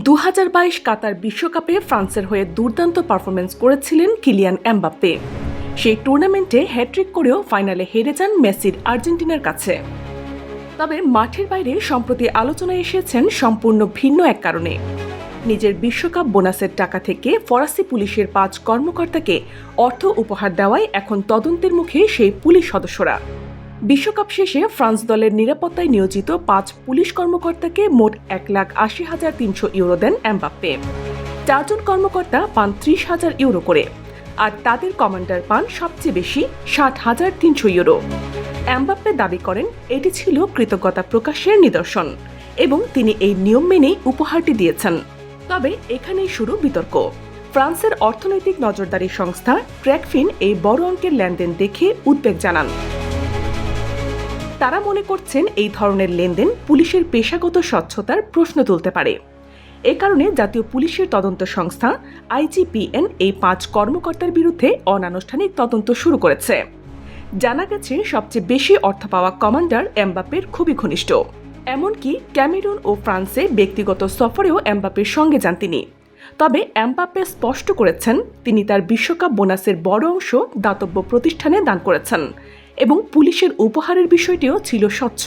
2022 কাতার বিশ্বকাপে ফ্রান্সের হয়ে দুর্দান্ত পারফরমেন্স করেছিলেন কিলিয়ান এমবাপ্পে। সেই টুর্নামেন্টে হ্যাট্রিক করেও ফাইনালে হেরে যান মেসির আর্জেন্টিনার কাছে। তবে মাঠের বাইরে সম্প্রতি আলোচনায় এসেছেন সম্পূর্ণ ভিন্ন এক কারণে। নিজের বিশ্বকাপ বোনাসের টাকা থেকে ফরাসি পুলিশের 5 কর্মকর্তাকে অর্থ উপহার দেওয়ায় এখন তদন্তের মুখে সেই পুলিশ সদস্যরা। বিশ্বকাপ শেষে ফ্রান্স দলের নিরাপত্তায় নিয়োজিত 5 পুলিশ কর্মকর্তাকে মোট 1,80,300 ইউরো দেন এমবাপ্পে। 4 জন কর্মকর্তা পান 30,000 ইউরো করে, আর তাদের কমান্ডার পান সবচেয়ে বেশি 60,300 ইউরো। এমবাপ্পে দাবি করেন এটি ছিল কৃতজ্ঞতা প্রকাশের নিদর্শন এবং তিনি এই নিয়ম মেনেই উপহারটি দিয়েছেন। তবে এখানেই শুরু বিতর্ক। ফ্রান্সের অর্থনৈতিক নজরদারি সংস্থা ট্র্যাকফিন এই বড় অঙ্কের লেনদেন দেখে উদ্বেগ জানান। তারা মনে করছেন এই ধরনের লেনদেন পুলিশের পেশাগত স্বচ্ছতার প্রশ্ন তুলতে পারে। এ কারণে জাতীয় পুলিশের তদন্ত সংস্থা IGPN এই 5 কর্মকর্তার বিরুদ্ধে অনানুষ্ঠানিক তদন্ত শুরু করেছে। জানা গেছে সবচেয়ে বেশি অর্থ পাওয়া কমান্ডার এমবাপ্পের খুবই ঘনিষ্ঠ। এমনকি ক্যামেরুন ও ফ্রান্সে ব্যক্তিগত সফরেও এমবাপ্পের সঙ্গে যান তিনি। তবে এমবাপ্পে স্পষ্ট করেছেন তিনি তার বিশ্বকাপ বোনাসের বড় অংশ দাতব্য প্রতিষ্ঠানে দান করেছেন এবং পুলিশের উপহারের বিষয়টিও ছিল স্বচ্ছ।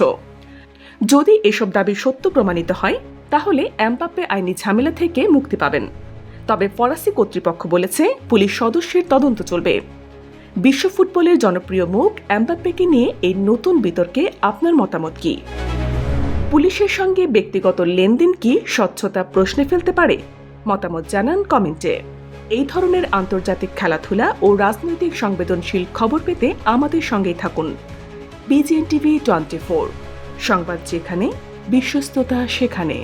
যদি এসব দাবি সত্য প্রমাণিত হয় তাহলে এমবাপ্পে আইনি ঝামেলা থেকে মুক্তি পাবেন। তবে ফরাসি কর্তৃপক্ষ বলেছে পুলিশ সদস্যের তদন্ত চলবে। বিশ্ব ফুটবলের জনপ্রিয় মুখ এমবাপ্পেকে নিয়ে এই নতুন বিতর্কে আপনার মতামত কি? পুলিশের সঙ্গে ব্যক্তিগত লেনদেন কি স্বচ্ছতা প্রশ্নে ফেলতে পারে? মতামত জানান কমেন্টে। এই ধরনের আন্তর্জাতিক খেলাধুলা ও রাজনৈতিক সংবেদনশীল খবর পেতে আমাদের সঙ্গেই থাকুন। BGN TV 24, সংবাদ যেখানে, বিশ্বস্ততা সেখানে।